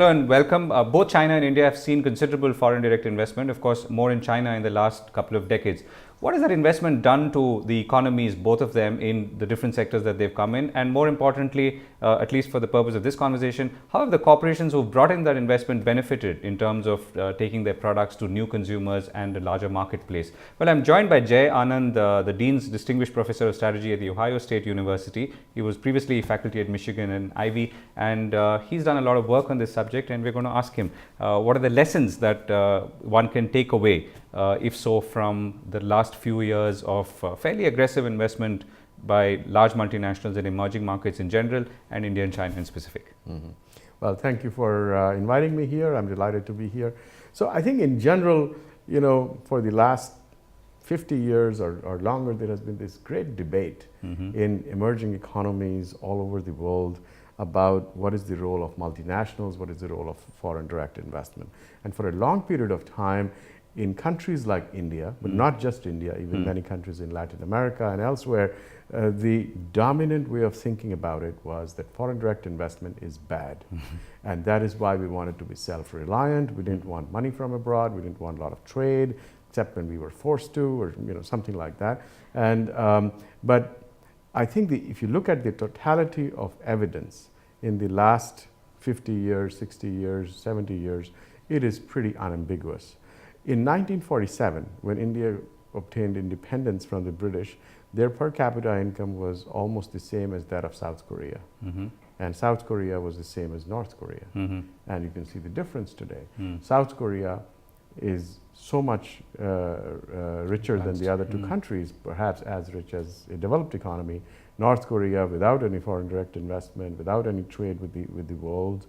Hello and welcome. Both China and India have seen considerable foreign direct investment, of course, more in China in the last couple of decades. What has that investment done to the economies, both of them, in the different sectors that they've come in? And more importantly, at least for the purpose of this conversation, how have the corporations who've brought in that investment benefited in terms of taking their products to new consumers and a larger marketplace? Well, I'm joined by Jay Anand, the Dean's Distinguished Professor of Strategy at The Ohio State University. He was previously faculty at Michigan and Ivy, and he's done a lot of work on this subject, and we're going to ask him what are the lessons that one can take away, if so, from the last few years of fairly aggressive investment by large multinationals in emerging markets in general and India and China in specific. Well, thank you for inviting me here. I'm delighted to be here. So I think in general, for the last 50 years or longer, there has been this great debate in emerging economies all over the world about what is the role of multinationals, what is the role of foreign direct investment. And for a long period of time, in countries like India, but not just India, even many countries in Latin America and elsewhere, the dominant way of thinking about it was that foreign direct investment is bad. And that is why we wanted to be self-reliant. We didn't want money from abroad. We didn't want a lot of trade, except when we were forced to, or something like that. And but I think if you look at the totality of evidence in the last 50 years, 60 years, 70 years, it is pretty unambiguous. In 1947, when India obtained independence from the British, their per capita income was almost the same as that of South Korea. And South Korea was the same as North Korea. And you can see the difference today. South Korea is so much richer than the other two countries, perhaps as rich as a developed economy. North Korea, without any foreign direct investment, without any trade with the world,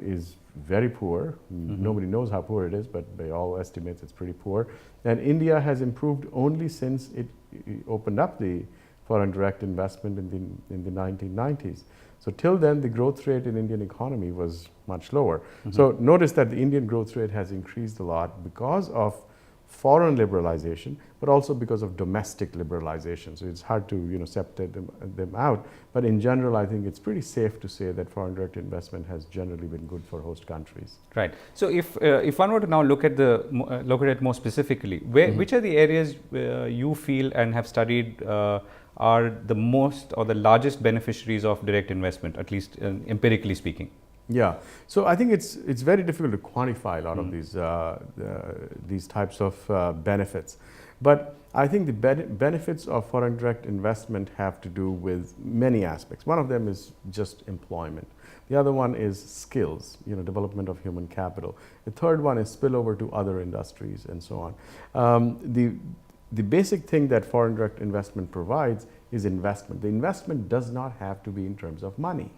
is very poor. Nobody knows how poor it is, but by all estimates it's pretty poor. And India has improved only since it opened up the foreign direct investment in the 1990s. So till then, the growth rate in Indian economy was much lower. So notice that the Indian growth rate has increased a lot because of foreign liberalization, but also because of domestic liberalization. So it's hard to separate them out. But in general, I think it's pretty safe to say that foreign direct investment has generally been good for host countries. Right. So if one were to now look at it more specifically, which are the areas you feel and have studied are the most or the largest beneficiaries of direct investment, at least empirically speaking? Yeah, so I think it's very difficult to quantify a lot of these types of benefits, but I think the benefits of foreign direct investment have to do with many aspects. One of them is just employment. The other one is skills, development of human capital. The third one is spillover to other industries and so on. The basic thing that foreign direct investment provides is investment. The investment does not have to be in terms of money.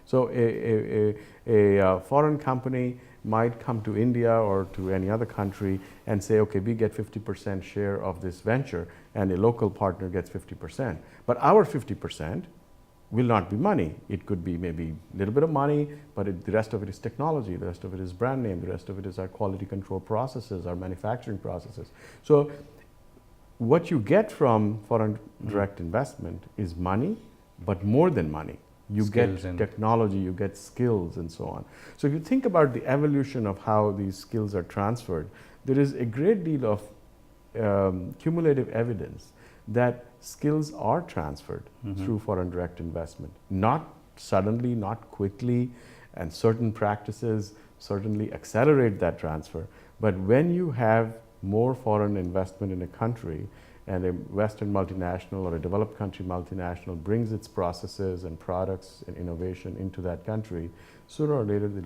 So a foreign company might come to India or to any other country and say, okay, we get 50% share of this venture and a local partner gets 50%. But our 50% will not be money. It could be maybe a little bit of money, but the rest of it is technology, the rest of it is brand name, the rest of it is our quality control processes, our manufacturing processes. So what you get from foreign direct investment is money, but more than money. You get technology, you get skills and so on. So if you think about the evolution of how these skills are transferred, there is a great deal of cumulative evidence that skills are transferred through foreign direct investment. Not suddenly, not quickly, and certain practices certainly accelerate that transfer. But when you have more foreign investment in a country and a Western multinational or a developed country multinational brings its processes and products and innovation into that country, sooner or later the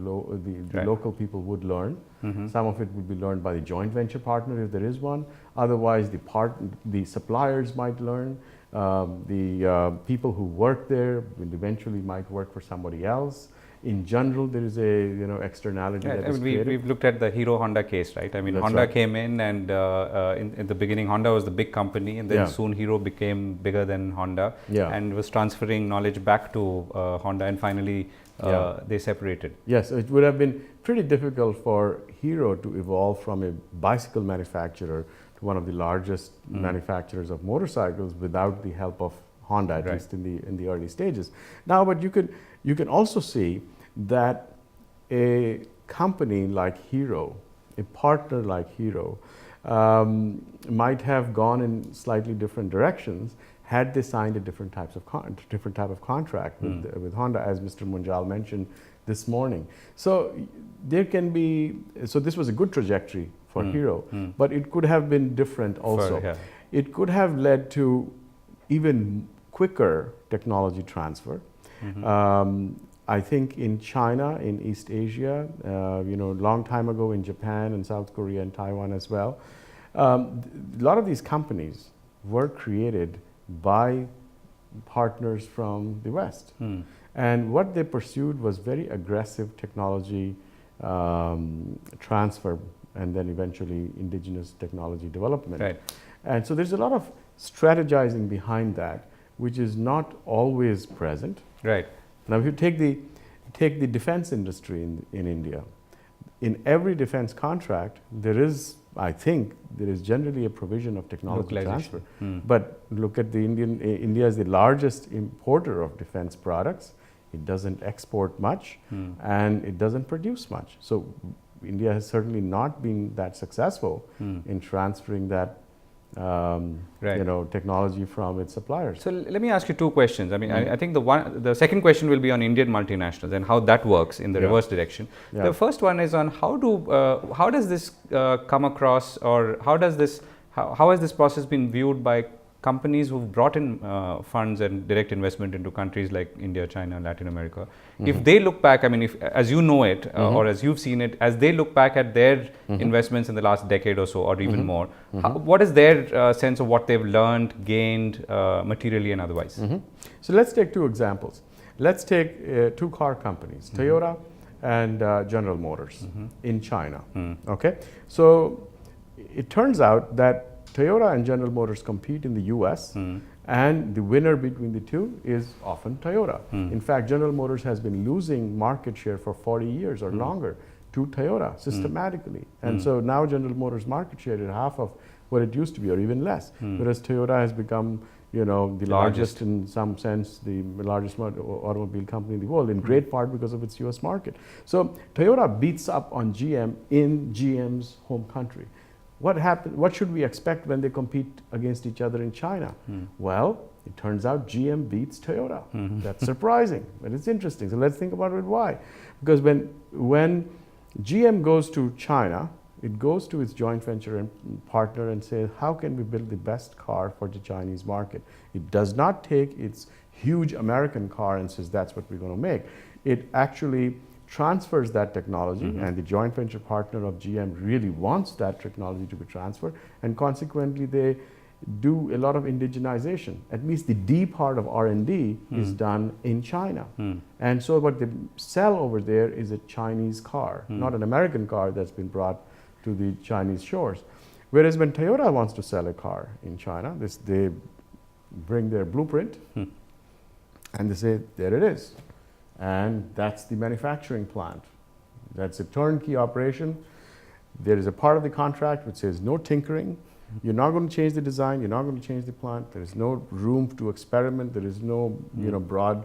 local people would learn. Some of it would be learned by the joint venture partner if there is one. Otherwise, the suppliers might learn. The people who work there will eventually might work for somebody else. In general, there is a externality that is created. We've looked at the Hero Honda case, right? I mean, That's Honda right. came in, and in the beginning, Honda was the big company, and then soon Hero became bigger than Honda, and was transferring knowledge back to Honda, and finally they separated. Yes, it would have been pretty difficult for Hero to evolve from a bicycle manufacturer to one of the largest manufacturers of motorcycles without the help of Honda, at least in the early stages. Now, but you can also see that a company like Hero, a partner like Hero, might have gone in slightly different directions had they signed a different type of contract with Honda, as Mr. Munjal mentioned this morning. So there can be, so this was a good trajectory for Hero, but it could have been different also. It could have led to even quicker technology transfer. I think in China, in East Asia, long time ago in Japan and South Korea and Taiwan as well, a lot of these companies were created by partners from the West. And what they pursued was very aggressive technology transfer and then eventually indigenous technology development. Right. And so there's a lot of strategizing behind that, which is not always present. Right. Now, if you take the defense industry in India, in every defense contract, I think there is generally a provision of technology transfer. But look at India is the largest importer of defense products. It doesn't export much and it doesn't produce much. So India has certainly not been that successful in transferring that technology from its suppliers. So let me ask you two questions. I mean, I think the second question will be on Indian multinationals and how that works in the reverse direction. The first one is on how does this come across, or how has this process been viewed by companies who've brought in funds and direct investment into countries like India, China, Latin America. If they look back, I mean, if as you know it or as you've seen it, as they look back at their investments in the last decade or so, or even more, what is their sense of what they've learned, gained materially and otherwise? So let's take two examples. Let's take two car companies, Toyota and General Motors in China. Okay, so it turns out that Toyota and General Motors compete in the US, and the winner between the two is often Toyota. In fact, General Motors has been losing market share for 40 years or longer to Toyota systematically. And so now General Motors' market share is half of what it used to be, or even less, whereas Toyota has become the largest in some sense, the largest automobile company in the world, in great part because of its US market. So Toyota beats up on GM in GM's home country. What should we expect when they compete against each other in China? Well, it turns out GM beats Toyota. That's surprising, but it's interesting. So let's think about it. Why? Because when GM goes to China, it goes to its joint venture and partner and says, how can we build the best car for the Chinese market? It does not take its huge American car and says, that's what we're going to make. It actually transfers that technology, and the joint venture partner of GM really wants that technology to be transferred, and consequently they do a lot of indigenization. At least the D part of R&D is done in China. And so what they sell over there is a Chinese car, not an American car that's been brought to the Chinese shores. Whereas when Toyota wants to sell a car in China, they bring their blueprint and they say, there it is. And that's the manufacturing plant. That's a turnkey operation. There is a part of the contract which says no tinkering. You're not going to change the design. You're not going to change the plant. There is no room to experiment. There is no broad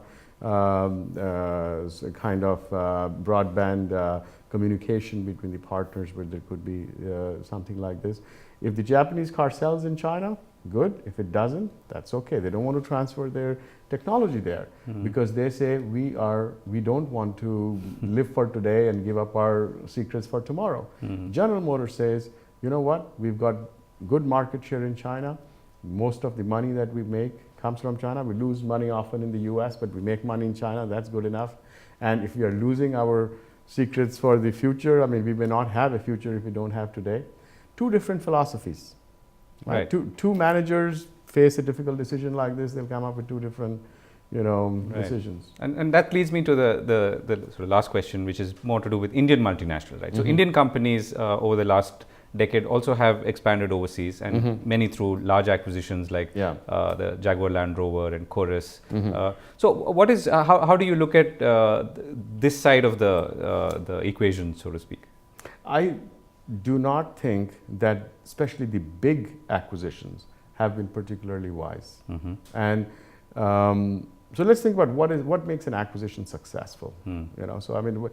broadband communication between the partners where there could be something like this. If the Japanese car sells in China, good. If it doesn't, that's okay. They don't want to transfer their technology there because they say we don't want to live for today and give up our secrets for tomorrow. General Motors says, you know what, we've got good market share in China. Most of the money that we make comes from China. We lose money often in the US, but we make money in China. That's good enough. And if we are losing our secrets for the future, I mean, we may not have a future if we don't have today. Two different philosophies. Right. Two managers face a difficult decision like this, they'll come up with two different decisions. And that leads me to the sort of last question, which is more to do with Indian multinationals, right? So Indian companies over the last decade also have expanded overseas, and many through large acquisitions like the Jaguar Land Rover and Chorus. So what is how do you look at this side of the equation, so to speak? I do not think that especially the big acquisitions have been particularly wise. And So let's think about what makes an acquisition successful. So I mean,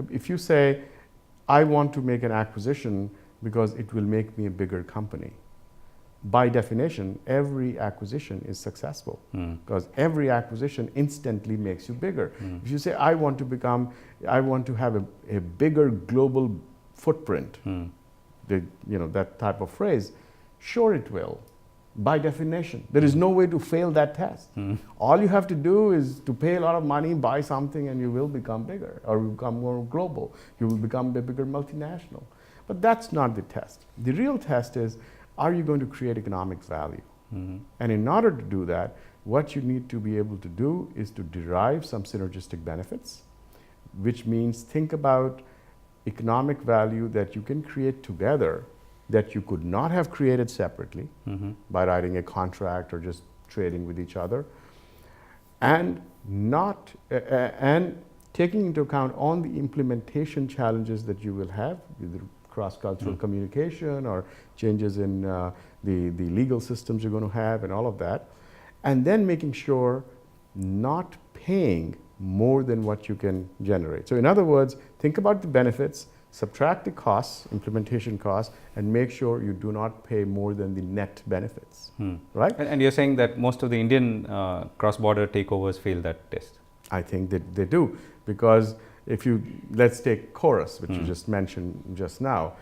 if you say, I want to make an acquisition because it will make me a bigger company, by definition, every acquisition is successful because every acquisition instantly makes you bigger. If you say, I want to have a bigger global footprint, that type of phrase, sure it will. By definition, there is no way to fail that test. All you have to do is to pay a lot of money, buy something, and you will become bigger or become more global. You will become a bigger multinational. But that's not the test. The real test is, are you going to create economic value? And in order to do that, what you need to be able to do is to derive some synergistic benefits, which means think about economic value that you can create together that you could not have created separately by writing a contract or just trading with each other, and not and taking into account all the implementation challenges that you will have with cross-cultural communication or changes in the legal systems you're going to have and all of that, and then making sure not paying more than what you can generate. So in other words, think about the benefits, subtract the costs, implementation costs, and make sure you do not pay more than the net benefits, right? And you're saying that most of the Indian cross-border takeovers fail that test? I think that they do, because let's take Chorus, which you just mentioned just now.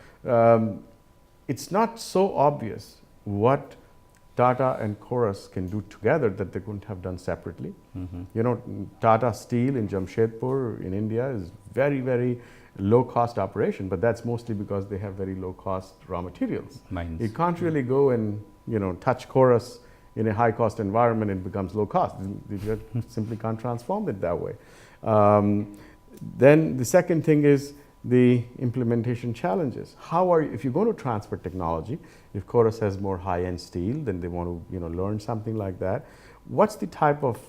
It's not so obvious what Tata and Chorus can do together that they couldn't have done separately. Tata Steel in Jamshedpur in India is very, very low-cost operation, but that's mostly because they have very low-cost raw materials. Mines. You can't really go and touch Chorus in a high-cost environment. It becomes low-cost. You simply can't transform it that way. Then the second thing is the implementation challenges. If you're going to transfer technology, if Chorus has more high-end steel, then they want to learn something like that. What's the type of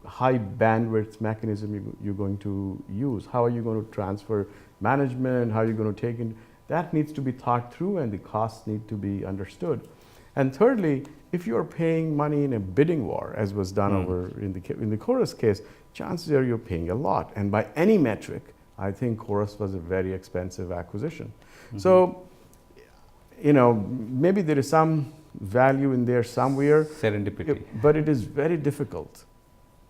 high bandwidth mechanism you're going to use? How are you going to transfer management? How are you going to take in? That needs to be thought through, and the costs need to be understood. And thirdly, if you're paying money in a bidding war, as was done over in the Chorus case, chances are you're paying a lot. And by any metric, I think Chorus was a very expensive acquisition. So, maybe there is some value in there somewhere. Serendipity. But it is very difficult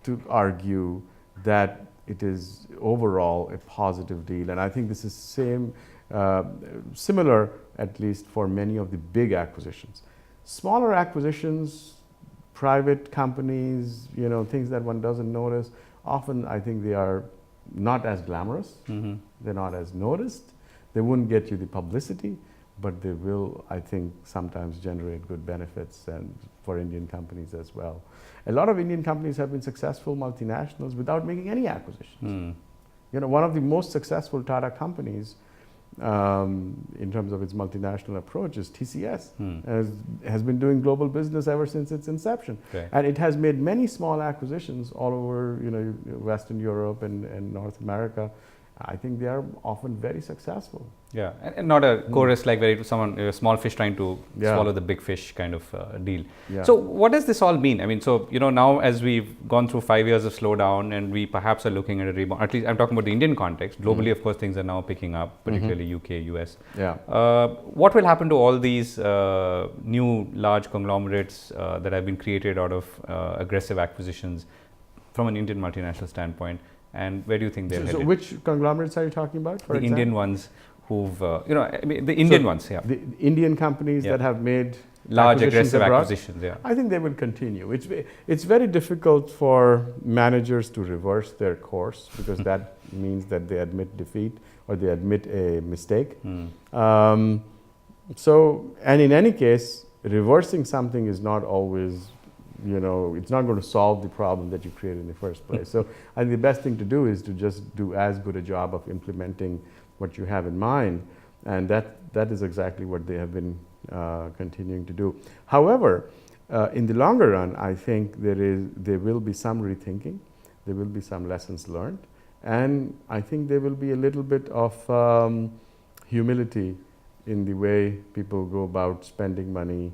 to argue that it is overall a positive deal. And I think this is similar, at least for many of the big acquisitions. Smaller acquisitions, private companies, things that one doesn't notice, often I think they are not as glamorous. They're not as noticed. They wouldn't get you the publicity, but they will, I think, sometimes generate good benefits and for Indian companies as well. A lot of Indian companies have been successful multinationals without making any acquisitions. One of the most successful Tata companies in terms of its multinational approach is TCS. Has been doing global business ever since its inception. Okay. And it has made many small acquisitions all over Western Europe and North America. I think they are often very successful. Yeah, and not a chorus like where a small fish trying to swallow the big fish kind of deal. Yeah. So what does this all mean? I mean, so now as we've gone through 5 years of slowdown and we perhaps are looking at a rebound, at least I'm talking about the Indian context. Globally, of course, things are now picking up, particularly UK, US. Yeah. What will happen to all these new large conglomerates that have been created out of aggressive acquisitions from an Indian multinational standpoint? And where do you think they're headed? So which conglomerates are you talking about? The Indian ones who've, the Indian ones, yeah. The Indian companies that have made large aggressive abroad, acquisitions, yeah. I think they will continue. It's very difficult for managers to reverse their course because that means that they admit defeat or they admit a mistake. And in any case, reversing something is not always it's not going to solve the problem that you created in the first place. So I think the best thing to do is to just do as good a job of implementing what you have in mind. And that is exactly what they have been continuing to do. However, in the longer run, I think there will be some rethinking. There will be some lessons learned. And I think there will be a little bit of humility in the way people go about spending money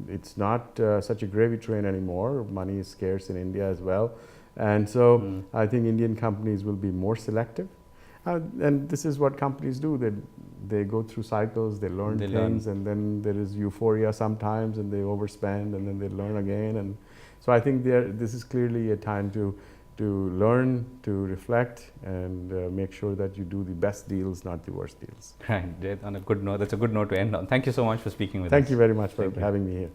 It's not such a gravy train anymore. Money is scarce in India as well. And so I think Indian companies will be more selective. And this is what companies do. They go through cycles, they learn things, and then there is euphoria sometimes, and they overspend, and then they learn again. And so I think this is clearly a time to learn, to reflect, and make sure that you do the best deals, not the worst deals. Right. On a good note, that's a good note to end on. Thank you so much for speaking with us. Thank you very much for having me here.